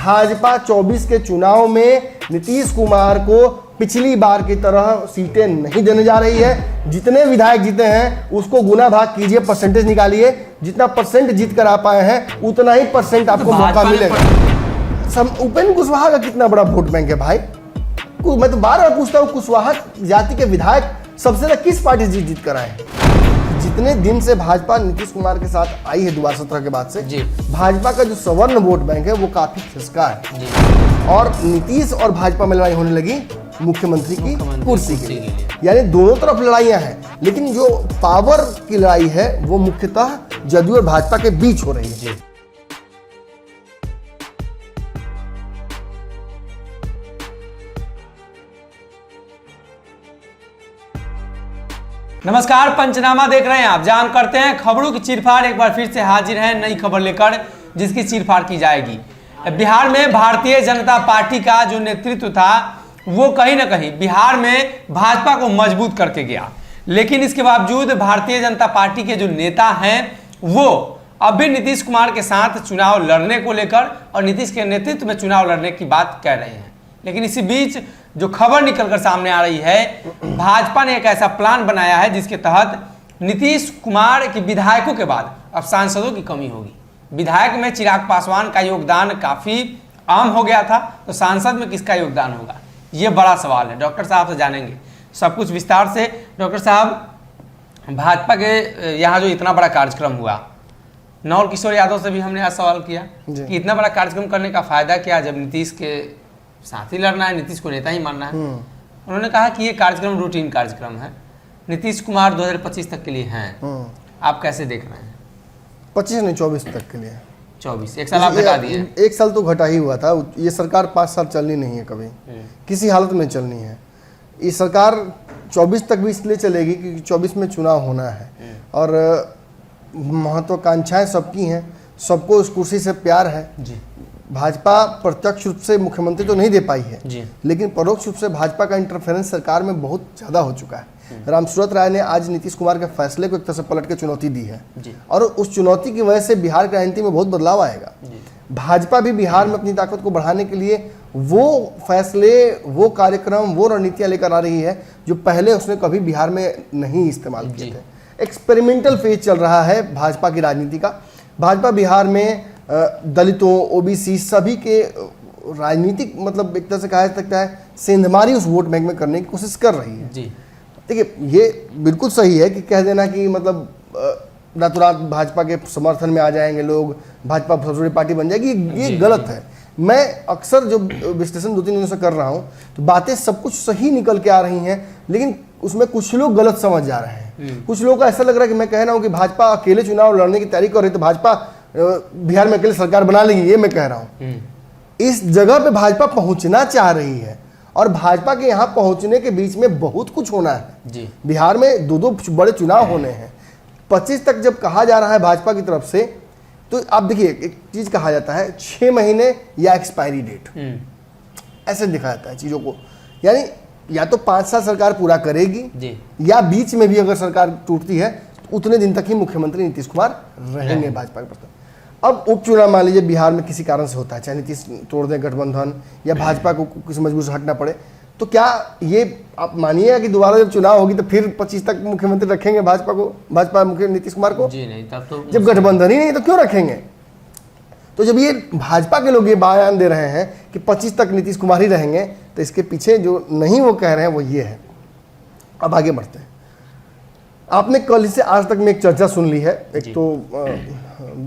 भाजपा 24 के चुनाव में नीतीश कुमार को पिछली बार की तरह सीटें नहीं देने जा रही है। जितने विधायक जीते हैं उसको गुना भाग कीजिए, परसेंटेज निकालिए, जितना परसेंट जीत कर आ पाए हैं उतना ही परसेंट आपको मौका मिलेगा। उपेंद्र कुशवाहा का कितना बड़ा वोट बैंक है भाई? मैं तो बार बार पूछता हूँ, कुशवाहा जाति के विधायक सबसे ज्यादा किस पार्टी से जीत कर आए हैं? जितने दिन से भाजपा नीतीश कुमार के साथ आई है 2017 के बाद से, भाजपा का जो सवर्ण वोट बैंक है वो काफी खिसका है और नीतीश और भाजपा में लड़ाई होने लगी मुख्यमंत्री की कुर्सी के लिए। यानी दोनों तरफ लड़ाइयां हैं, लेकिन जो पावर की लड़ाई है वो मुख्यतः जदयू और भाजपा के बीच हो रही है। नमस्कार, पंचनामा देख रहे हैं आप। जान करते हैं खबरों की चीरफाड़। एक बार फिर से हाजिर है नई खबर लेकर, जिसकी चीरफाड़ की जाएगी। बिहार में भारतीय जनता पार्टी का जो नेतृत्व था वो कहीं ना कहीं बिहार में भाजपा को मजबूत करके गया, लेकिन इसके बावजूद भारतीय जनता पार्टी के जो नेता हैं वो अब भी नीतीश कुमार के साथ चुनाव लड़ने को लेकर और नीतीश के नेतृत्व में चुनाव लड़ने की बात कह रहे हैं। लेकिन इसी बीच जो खबर निकलकर सामने आ रही है, भाजपा ने एक ऐसा प्लान बनाया है जिसके तहत नीतीश कुमार के विधायकों के बाद अब सांसदों की कमी होगी। विधायक में चिराग पासवान का योगदान काफी आम हो गया था, तो सांसद में किसका योगदान होगा, ये बड़ा सवाल है। डॉक्टर साहब से जानेंगे सब कुछ विस्तार से। डॉक्टर साहब, भाजपा के यहाँ जो इतना बड़ा कार्यक्रम हुआ, नौल किशोर यादव से भी हमने आज सवाल किया कि इतना बड़ा कार्यक्रम करने का फायदा क्या जब नीतीश के साथ ही लड़ना है, नीतीश को नेता ही मानना है। उन्होंने कहा कि ये कार्यक्रम रूटीन कार्यक्रम है, नीतीश कुमार 2025 तक के लिए हैं। आप कैसे देख रहे हैं? 25 नहीं 24 तक के लिए। 24 एक साल आप घटा दिए। एक साल तो घटा ही हुआ था। ये सरकार 5 साल चलनी नहीं है, कभी किसी हालत में चलनी है। ये सरकार 24 तक भी इसलिए चलेगी क्योंकि 24 में चुनाव होना है और महत्वाकांक्षाएं सबकी हैं, सबको उस कुर्सी से प्यार है। भाजपा प्रत्यक्ष रूप से मुख्यमंत्री तो नहीं दे पाई है, लेकिन परोक्ष रूप से भाजपा का इंटरफेरेंस सरकार में बहुत ज़्यादा हो चुका है। रामसूरत राय ने आज नीतीश कुमार के फैसले को एक तरह से पलट के चुनौती दी है और उस चुनौती की वजह से बिहार की राजनीति में बहुत बदलाव आएगा। भाजपा भी बिहार में अपनी ताकत को बढ़ाने के लिए वो फैसले, वो कार्यक्रम, वो रणनीतियाँ लेकर आ रही है जो पहले उसने कभी बिहार में नहीं इस्तेमाल किए थे। एक्सपेरिमेंटल फेज चल रहा है भाजपा की राजनीति का। भाजपा बिहार में दलितों, ओबीसी सभी के राजनीतिक मतलब एक तरह से कहा जा सकता है सेंधमारी उस वोट बैंक में करने की कोशिश कर रही है। देखिए, ये बिल्कुल सही है कि कह देना कि मतलब रातों रात भाजपा के समर्थन में आ जाएंगे लोग, भाजपा सबसे बड़ी पार्टी बन जाएगी, ये गलत है। मैं अक्सर जो विश्लेषण 2-3 दिनों से कर रहा हूँ तो बातें सब कुछ सही निकल के आ रही हैं, लेकिन उसमें कुछ लोग गलत समझ जा रहे हैं। कुछ लोगों का ऐसा लग रहा है कि मैं कह रहा हूँ कि भाजपा अकेले चुनाव लड़ने की तैयारी कर रही है तो भाजपा बिहार में अकेले सरकार बना लेगी, ये मैं कह रहा हूँ। इस जगह पे भाजपा पहुंचना चाह रही है और भाजपा के यहाँ पहुंचने के बीच में बहुत कुछ होना है। बिहार में 2 बड़े चुनाव होने हैं। 25 तक जब कहा जा रहा है भाजपा की तरफ से, तो आप देखिए एक चीज कहा जाता है 6 महीने या एक्सपायरी डेट, ऐसे दिखा जाता है चीजों को। यानी या तो 5 साल सरकार पूरा करेगी या बीच में भी अगर सरकार टूटती है तो उतने दिन तक ही मुख्यमंत्री नीतीश कुमार रहेंगे भाजपा के प्रति। अब उपचुनाव मान लीजिए बिहार में किसी कारण से होता है, चाहे नीतीश तोड़ दें गठबंधन या भाजपा को किसी मजबूर से हटना पड़े, तो क्या ये आप मानिएगा कि दोबारा जब चुनाव होगी तो फिर 25 तक मुख्यमंत्री रखेंगे भाजपा को, भाजपा मुख्य नीतीश कुमार को? जी नहीं, तब तो जब गठबंधन ही नहीं तो क्यों रखेंगे? तो जब ये भाजपा के लोग ये बयान दे रहे हैं कि 25 तक नीतीश कुमार ही रहेंगे, तो इसके पीछे जो नहीं वो कह रहे हैं वो ये है। अब आगे बढ़ते हैं। आपने कल से आज तक में एक चर्चा सुन ली है। एक तो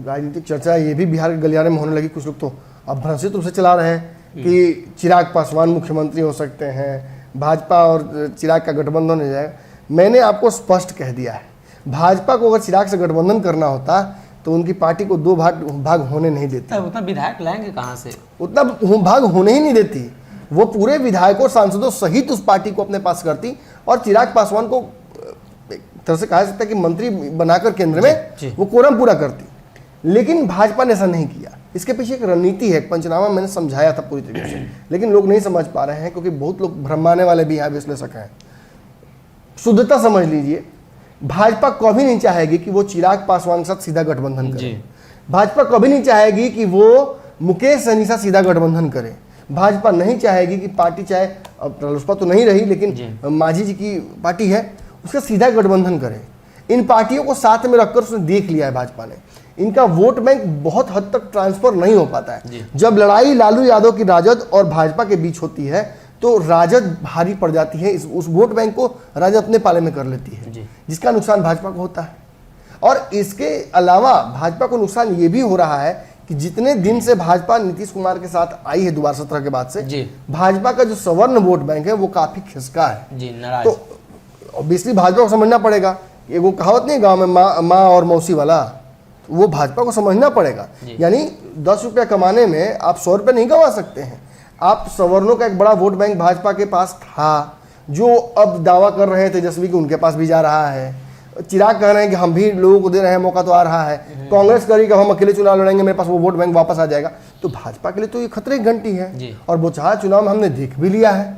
राजनीतिक चर्चा ये भी बिहार के गलियारे में होने लगी। कुछ लोग तो अब भ्रंशित रूप से चला रहे हैं कि चिराग पासवान मुख्यमंत्री हो सकते हैं, भाजपा और चिराग का गठबंधन हो जाएगा। मैंने आपको स्पष्ट कह दिया है, भाजपा को अगर चिराग से गठबंधन करना होता तो उनकी पार्टी को 2 भाग होने नहीं देती। उतना विधायक लाएंगे कहाँ से? उतना भाग होने ही नहीं देती। वो पूरे विधायकों सांसदों सहित उस पार्टी को अपने पास करती और चिराग पासवान को एक तरह से कहा सकता है कि मंत्री बनाकर केंद्र में वो कोरम पूरा करती। लेकिन भाजपा ने ऐसा नहीं किया। इसके पीछे एक रणनीति है, पंचनामा मैंने समझाया था पूरी तरीके से, लेकिन लोग नहीं समझ पा रहे हैं क्योंकि बहुत लोग भ्रमाने वाले भी यहाँ विश्लेषक हैं। शुद्धता समझ लीजिए, भाजपा कभी नहीं चाहेगी कि वो चिराग पासवान के साथ सीधा गठबंधन करे। भाजपा कभी नहीं चाहेगी कि वो मुकेश सहनी से सीधा गठबंधन करे। भाजपा नहीं चाहेगी कि पार्टी, चाहे अब रालोसपा तो नहीं रही लेकिन मांझी जी की पार्टी है, उसका सीधा गठबंधन करे। इन पार्टियों को साथ में रखकर उसने देख लिया है भाजपा ने, इनका वोट बैंक बहुत हद तक ट्रांसफर नहीं हो पाता है। जब लड़ाई लालू यादव की राजद और भाजपा के बीच होती है तो राजद भारी पड़ जाती है, उस वोट बैंक को राजद अपने पाले में कर लेती है, जिसका नुकसान भाजपा को होता है। और इसके अलावा भाजपा को नुकसान ये भी हो रहा है कि जितने दिन से भाजपा नीतीश कुमार के साथ आई है 2017 के बाद से, भाजपा का जो सवर्ण वोट बैंक है वो काफी खिसका है। तो ऑब्वियसली भाजपा को समझना पड़ेगा, ये वो कहावत नहीं गांव में माँ और मौसी वाला, तो वो भाजपा को समझना पड़ेगा। यानी 10 रुपया कमाने में आप 100 रुपये नहीं गंवा सकते हैं। आप सवर्णों का एक बड़ा वोट बैंक भाजपा के पास था, जो अब दावा कर रहे हैं तेजस्वी कि उनके पास भी जा रहा है। चिराग कह रहे हैं कि हम भी लोगों को दे रहे हैं, मौका तो आ रहा है। कांग्रेस करी कि हम अकेले चुनाव लड़ेंगे, मेरे पास वो वोट बैंक वापस आ जाएगा। तो भाजपा के लिए तो ये खतरे की घंटी है, और बोचहा चुनाव में हमने देख भी लिया है।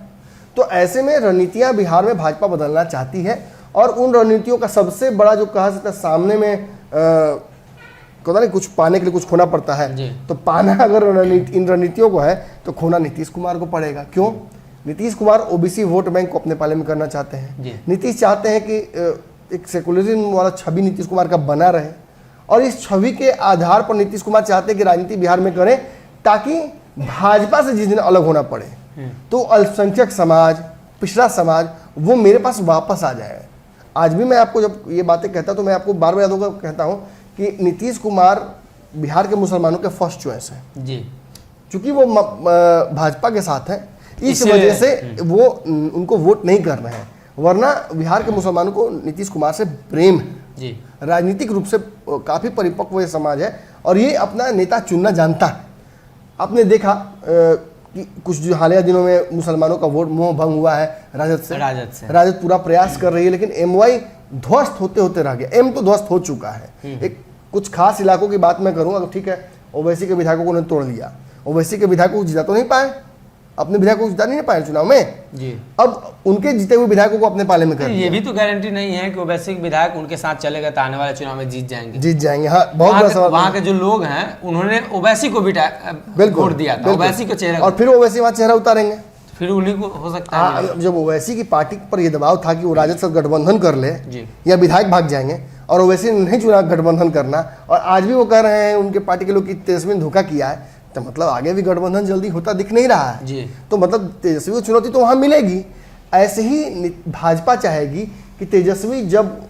तो ऐसे में रणनीतियां बिहार में भाजपा बदलना चाहती है, और उन रणनीतियों का सबसे बड़ा जो कहा जाता है सामने में पता नहीं, कुछ पाने के लिए कुछ खोना पड़ता है, तो पाना अगर इन रणनीतियों को है तो खोना नीतीश कुमार को पड़ेगा। क्यों? Nitish Kumar OBC vote bank को अपने पाले में करना चाहते हैं। नीतीश चाहते हैं कि एक सेकुलरिज्म वाला छवि नीतीश कुमार का बना रहे, और इस छवि के आधार पर नीतीश कुमार चाहते हैं कि राजनीति बिहार में करें, ताकि भाजपा से जिस दिन अलग होना पड़े तो अल्पसंख्यक समाज, पिछड़ा समाज वो मेरे पास वापस आ जाए। आज भी मैं आपको जब ये बातें कहता तो मैं आपको बार बार याद होगा कहता हूँ कि नीतीश कुमार बिहार के मुसलमानों के फर्स्ट चॉइस है जी, क्योंकि वो भाजपा के साथ है, इस वजह से वो उनको वोट नहीं कर रहे हैं। वरना बिहार के मुसलमानों को नीतीश कुमार से प्रेम है जी, राजनीतिक रूप से काफी परिपक्व ये समाज है, और ये अपना नेता चुनना जानता है। आपने देखा कि कुछ जो हालिया दिनों में मुसलमानों का वोट मोह भंग हुआ है राजद से। राजद पूरा प्रयास कर रही है, लेकिन एमवाई ध्वस्त होते होते रह गया। एम तो ध्वस्त हो चुका है। एक कुछ खास इलाकों की बात मैं करूंगा, ठीक है, ओवैसी के विधायकों ने तोड़ दिया, ओवैसी के विधायकों को जिता तो नहीं पाए, अपने विधायकों को जिता नहीं पाए चुनाव में जी। अब उनके जीते हुए विधायकों को अपने पाले में कर ये भी तो गारंटी नहीं है कि ओवैसी के विधायक उनके साथ चलेगा तो आने वाले चुनाव में जीत जाएंगे। हाँ, बहुत बड़ा सवाल। वहाँ के जो लोग हैं उन्होंने ओवैसी को भी वोट दिया था, ओवैसी को चेहरा, और फिर ओवैसी वहाँ चेहरा उतारेंगे, फिर उन्हीं को हो सकता है। जब ओवैसी की पार्टी पर यह दबाव था कि वो राजद से गठबंधन कर ले या विधायक भाग जाएंगे, और ओवैसी ने नहीं चुना गठबंधन करना, और आज भी वो कह रहे हैं उनके पार्टी के लोग कि तेजस्वी ने धोखा किया है, तो मतलब आगे भी गठबंधन जल्दी होता दिख नहीं रहा है जी। तो मतलब तेजस्वी को चुनौती तो वहां मिलेगी। ऐसे ही भाजपा चाहेगी कि तेजस्वी जब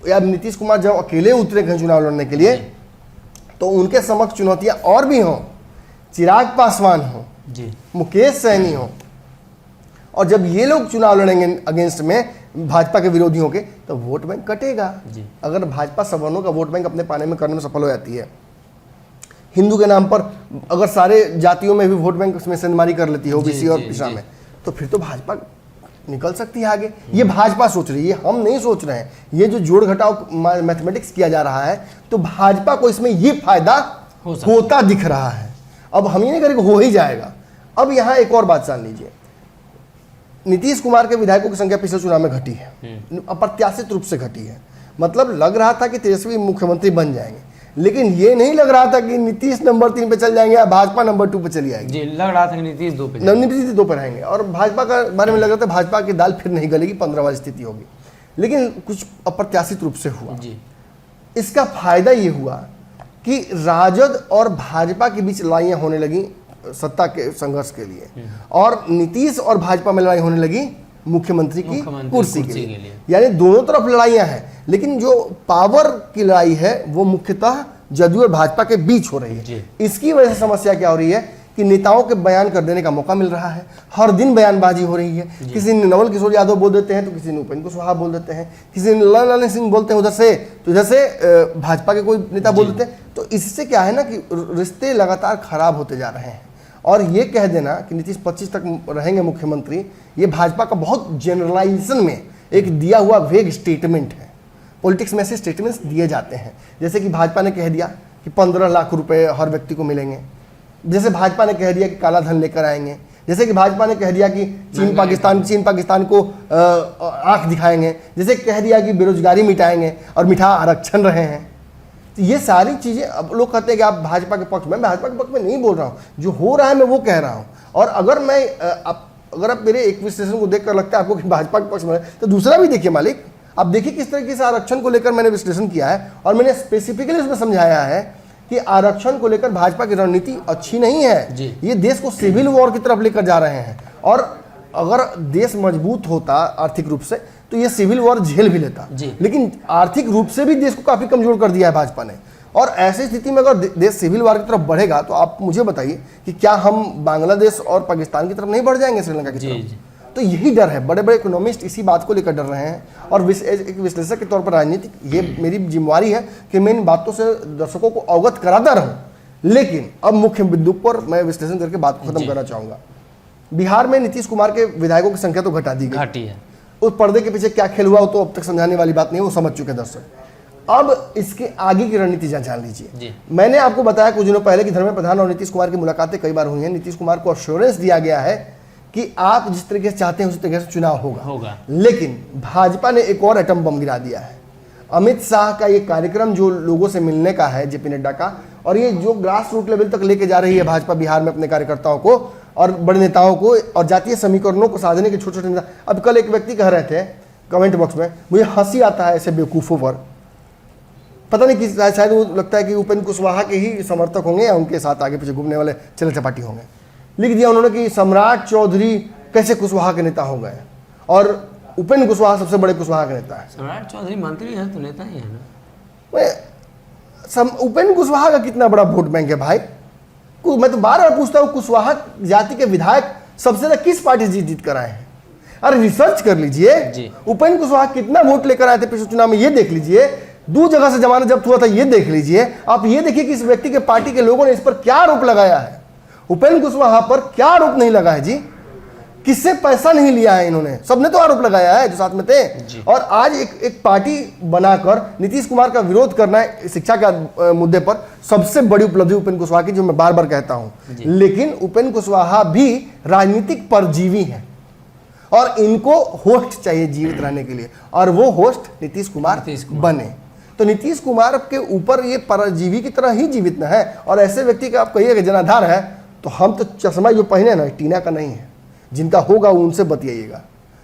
या नीतीश कुमार जब अकेले उतरे चुनाव लड़ने के लिए, तो उनके समक्ष चुनौतियां और भी हों, चिराग पासवान हो, मुकेश सहनी हो, और जब ये लोग चुनाव लड़ेंगे अगेंस्ट में भाजपा के विरोधियों के, तो वोट बैंक कटेगा। अगर भाजपा सवर्णों का वोट बैंक अपने पाने में करने में सफल हो जाती है, हिंदू के नाम पर अगर सारे जातियों में भी वोट बैंक में सेंधमारी कर लेती है ओबीसी और पिछड़ा में, तो फिर तो भाजपा निकल सकती है आगे। ये भाजपा सोच रही है, हम नहीं सोच रहे हैं। ये जो जोड़ घटाव मैथमेटिक्स किया जा रहा है, तो भाजपा को इसमें ये फायदा होता दिख रहा है। अब हम ये नहीं करेंगे, हो ही जाएगा। अब यहाँ एक और बात जान लीजिए, नीतीश कुमार के विधायकों की संख्या पिछले चुनाव में घटी है, अप्रत्याशित रूप से घटी है। मतलब लग रहा था कि तेजस्वी मुख्यमंत्री बन जाएंगे, लेकिन ये नहीं लग रहा था कि नीतीश नंबर 3 पे चल जाएंगे या भाजपा नंबर 2 पे चली आएगी जी। लग रहा था कि नीतीश 2 पे रहेंगे, और भाजपा का बारे में लग रहा था भाजपा की दाल फिर नहीं गलेगी, 15 वाली स्थिति होगी। लेकिन कुछ अप्रत्याशित रूप से हुआ जी। इसका फायदा ये हुआ कि राजद और भाजपा के बीच लड़ाइयां होने लगी सत्ता के संघर्ष के लिए, और नीतीश और भाजपा में लड़ाई होने लगी मुख्यमंत्री की कुर्सी के लिए। यानी दोनों तरफ लड़ाइयां हैं, लेकिन जो पावर की लड़ाई है वो मुख्यतः जदयू और भाजपा के बीच हो रही है। इसकी वजह से समस्या क्या हो रही है कि नेताओं के बयान कर देने का मौका मिल रहा है, हर दिन बयानबाजी हो रही है। किसी ने नवल किशोर यादव बोल देते हैं, तो किसी ने उपेंद्र कुशवाहा बोल देते हैं, किसी ने लाल सिंह बोलते हैं उधर से, तो इधर से भाजपा के कोई नेता बोल देते हैं। तो इससे क्या है ना कि रिश्ते लगातार खराब होते जा रहे हैं। और ये कह देना कि नीतीश 25 तक रहेंगे मुख्यमंत्री, ये भाजपा का बहुत जनरलाइजेशन में एक दिया हुआ वेग स्टेटमेंट है। पॉलिटिक्स में ऐसे स्टेटमेंट्स दिए जाते हैं, जैसे कि भाजपा ने कह दिया कि 15 लाख रुपए हर व्यक्ति को मिलेंगे, जैसे भाजपा ने कह दिया कि काला धन लेकर आएंगे, जैसे कि भाजपा ने कह दिया कि चीन पाकिस्तान को आंख दिखाएंगे, जैसे कह दिया कि बेरोजगारी मिटाएंगे और मिठा आरक्षण रहे हैं। तो ये सारी चीज़ें, अब लोग कहते हैं कि आप भाजपा के पक्ष में, मैं भाजपा के पक्ष में नहीं बोल रहा हूँ, जो हो रहा है मैं वो कह रहा हूँ। और अगर मैं अगर आप मेरे एक विश्लेषण को देखकर लगता है आपको कि भाजपा के पक्ष में, तो दूसरा भी देखिए मालिक, आप देखिए किस तरीके से आरक्षण को लेकर मैंने विश्लेषण किया है और मैंने स्पेसिफिकली उसमें समझाया है कि आरक्षण को लेकर भाजपा की रणनीति अच्छी नहीं है। ये देश को सिविल वॉर की तरफ लेकर जा रहे हैं, और अगर देश मजबूत होता आर्थिक रूप से तो ये सिविल वॉर झेल भी लेता, लेकिन आर्थिक रूप से भी देश को काफी कमजोर कर दिया है भाजपा ने। और ऐसी स्थिति में अगर देश सिविल वॉर की तरफ बढ़ेगा तो आप मुझे बताइए कि क्या हम बांग्लादेश और पाकिस्तान की तरफ नहीं बढ़ जाएंगे, श्रीलंका की तरफ? तो यही डर है, बड़े बड़े इकोनॉमिस्ट इसी बात को लेकर डर रहे हैं। और एक विश्लेषक के तौर पर राजनीतिक ये मेरी जिम्मेवारी है कि मैं इन बातों से दर्शकों को अवगत कराता रहूं। लेकिन अब मुख्य बिंदु पर मैं विश्लेषण करके बात को खत्म करना चाहूंगा। बिहार में नीतीश कुमार के विधायकों की संख्या तो घटा दी गई है। उस पर्दे के पीछे क्या खेल हुआ वो तो अब तक समझाने वाली बात नहीं है, वो समझ चुके दर्शक। अब इसके आगे की रणनीति जान लीजिए। मैंने आपको बताया कुछ दिनों पहले कि धर्मेंद्र प्रधान और नीतीश कुमार की मुलाकातें कई बार हुई हैं। नीतीश कुमार को अश्योरेंस दिया गया है कि आप जिस तरीके से चाहते हैं उसी तरीके से चुनाव होगा। लेकिन भाजपा ने एक और एटम बम गिरा दिया है। अमित शाह का ये कार्यक्रम जो लोगों से मिलने का है, जेपी नड्डा का, और ये जो ग्रास रूट लेवल तक लेके जा रही है भाजपा बिहार में अपने कार्यकर्ताओं को और बड़े नेताओं को, और जातीय समीकरणों को साधने के छोटे छोटे नेता। अब कल एक व्यक्ति कह रहे थे कमेंट बॉक्स में, मुझे हंसी आता है ऐसे बेवकूफ़ों पर, पता नहीं किस, शायद वो लगता है कि उपेंद्र कुशवाहा के ही समर्थक होंगे या उनके साथ आगे पीछे घूमने वाले चले चपाटी होंगे। लिख दिया उन्होंने कि सम्राट चौधरी कैसे कुशवाहा के नेता हो गए, और उपेंद्र कुशवाहा सबसे बड़े कुशवाहा के नेता है। सम्राट चौधरी मंत्री है तो नेता ही है ना। उपेंद्र कुशवाहा का कितना बड़ा वोट बैंक है भाई? मैं तो बार बार पूछता हूँ, कुशवाहा जाति के विधायक सबसे ज्यादा किस पार्टी से जीत कर आए हैं? अरे रिसर्च कर लीजिए, उपेंद्र कुशवाहा कितना वोट लेकर आए थे पिछले चुनाव में, ये देख लीजिए। 2 जगह से जमानत जब्त हुआ था, ये देख लीजिए। आप ये देखिए कि इस व्यक्ति के पार्टी के लोगों ने इस पर क्या आरोप लगाया है। उपेंद्र कुशवाहा पर क्या आरोप नहीं लगा है जी? किससे पैसा नहीं लिया है इन्होंने? सबने तो आरोप लगाया है जो साथ में थे। और आज एक पार्टी बनाकर नीतीश कुमार का विरोध करना है शिक्षा के मुद्दे पर, सबसे बड़ी उपलब्धि उपेंद्र कुशवाहा की, जो मैं बार बार कहता हूं। लेकिन उपेंद्र कुशवाहा भी राजनीतिक परजीवी हैं और इनको होस्ट चाहिए जीवित रहने के लिए, और वो होस्ट नीतीश कुमार बने। तो नीतीश कुमार के ऊपर ये परजीवी की तरह ही जीवित न है। और ऐसे व्यक्ति का आप कहिएगा जनाधार है, तो हम तो चश्मा जो पहने ना टीना का नहीं है, जिनका होगा उनसे बतियाइएगा,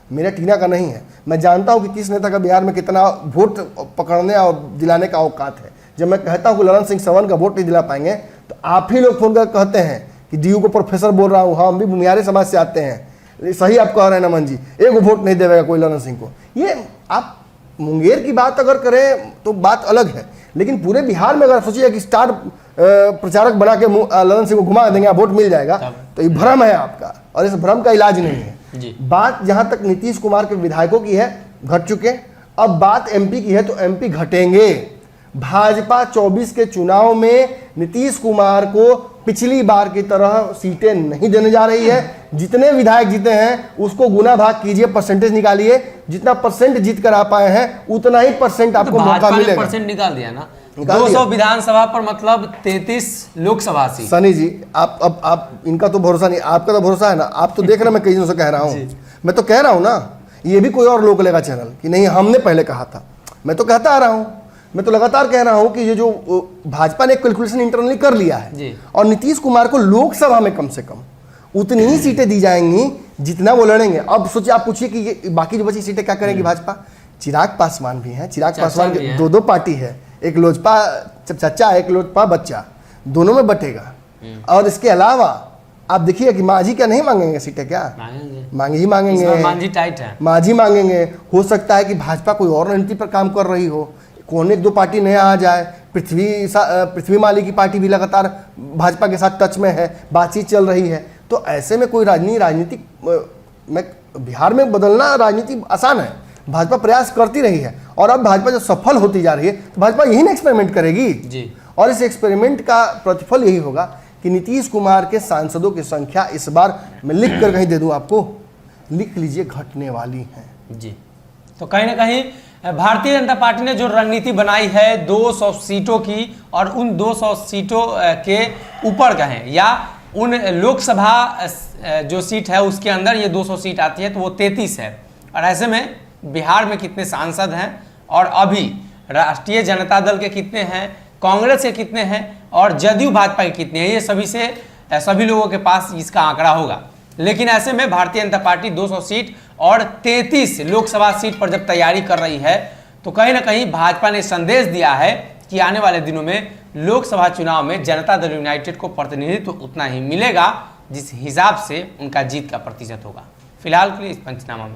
मेरा टीना का नहीं है। मैं जानता हूं कि किस नेता का बिहार में कितना वोट पकड़ने और दिलाने का औकात है। जब मैं कहता हूं कि ललन सिंह सवन का वोट नहीं दिला पाएंगे, तो आप ही लोग फोन कर कहते हैं कि डीयू को प्रोफेसर बोल रहा हूं। हाँ, हम भी बुनियादी समाज से आते हैं। सही आप कह रहे हैं नमन जी, एक वोट नहीं देगा कोई ललन सिंह को। ये आप मुंगेर की बात अगर करें तो बात अलग है, लेकिन पूरे बिहार में अगर सोचिए कि स्टार प्रचारक बना के ललन सिंह को घुमा देंगे, वोट मिल जाएगा, तो ये भ्रम है आपका, और इस भ्रम का इलाज नहीं है। बात जहां तक नीतीश कुमार के विधायकों की है, घट चुके। अब बात एमपी की है, तो एमपी घटेंगे। भाजपा 24 के चुनाव में नीतीश कुमार को पिछली बार की तरह सीटें नहीं देने जा रही है। जितने विधायक जीते हैं उसको गुना भाग कीजिए, परसेंटेज निकालिए, जितना परसेंट जीत कर आ पाए हैं उतना ही परसेंट आपको मौका मिलेगा। परसेंट निकाल दिया ना, 200 विधानसभा पर, मतलब 33 लोकसभा सीट। सनी जी, आप इनका तो भरोसा नहीं, आपका तो भरोसा है ना। आप तो देख रहे हैं मैं कई दिनों से कह रहा हूँ, मैं तो कह रहा हूँ ना, ये भी कोई और लोग लेगा चैनल कि नहीं हमने पहले कहा था। मैं तो कहता आ रहा हूँ, मैं तो लगातार कह रहा हूं कि ये जो भाजपा ने कैलकुलेशन इंटरनली कर लिया है, और नीतीश कुमार को लोकसभा में कम से कम उतनी ही सीटें दी जाएंगी जितना वो लड़ेंगे। अब सोचिए, आप पूछिए कि ये बाकी जो बची सीटें क्या करेंगी भाजपा? चिराग पासवान भी हैं, चिराग पासवान की 2 पार्टी है, एक लोजपा चचा, एक लोजपा बच्चा, दोनों में बटेगा। और इसके अलावा आप देखिए कि मांझी क्या नहीं मांगेंगे सीटें? क्या मांगी मांगेंगे, मांझी टाइट है, मांझी मांगेंगे। हो सकता है कि भाजपा कोई और रणनीति पर काम कर रही हो, कौन 1-2 पार्टी नया आ जाए। पृथ्वी माली की पार्टी भी लगातार भाजपा के साथ टच में है, बातचीत चल रही है। तो ऐसे में कोई राजनीतिक में बिहार में बदलना राजनीति आसान है, भाजपा प्रयास करती रही है। और अब भाजपा जब सफल होती जा रही है तो भाजपा यही ना एक्सपेरिमेंट करेगी जी। और इस एक्सपेरिमेंट का प्रतिफल यही होगा कि नीतीश कुमार के सांसदों की संख्या इस बार, मैं लिख कर कहीं दे दूं आपको, लिख लीजिए, घटने वाली है जी। तो कहीं ना कहीं भारतीय जनता पार्टी ने जो रणनीति बनाई है 200 सीटों की, और उन 200 सीटों के ऊपर कहें या उन लोकसभा जो सीट है उसके अंदर ये 200 सीट आती है, तो वो 33 है। और ऐसे में बिहार में कितने सांसद हैं और अभी राष्ट्रीय जनता दल के कितने हैं, कांग्रेस के कितने हैं और जदयू भाजपा के कितने हैं, ये सभी लोगों के पास इसका आंकड़ा होगा। लेकिन ऐसे में भारतीय जनता पार्टी 200 सीट और 33 लोकसभा सीट पर जब तैयारी कर रही है तो कहीं ना कहीं भाजपा ने संदेश दिया है कि आने वाले दिनों में लोकसभा चुनाव में जनता दल यूनाइटेड को प्रतिनिधित्व उतना ही मिलेगा जिस हिसाब से उनका जीत का प्रतिशत होगा। फिलहाल के लिए इस पंचनामा में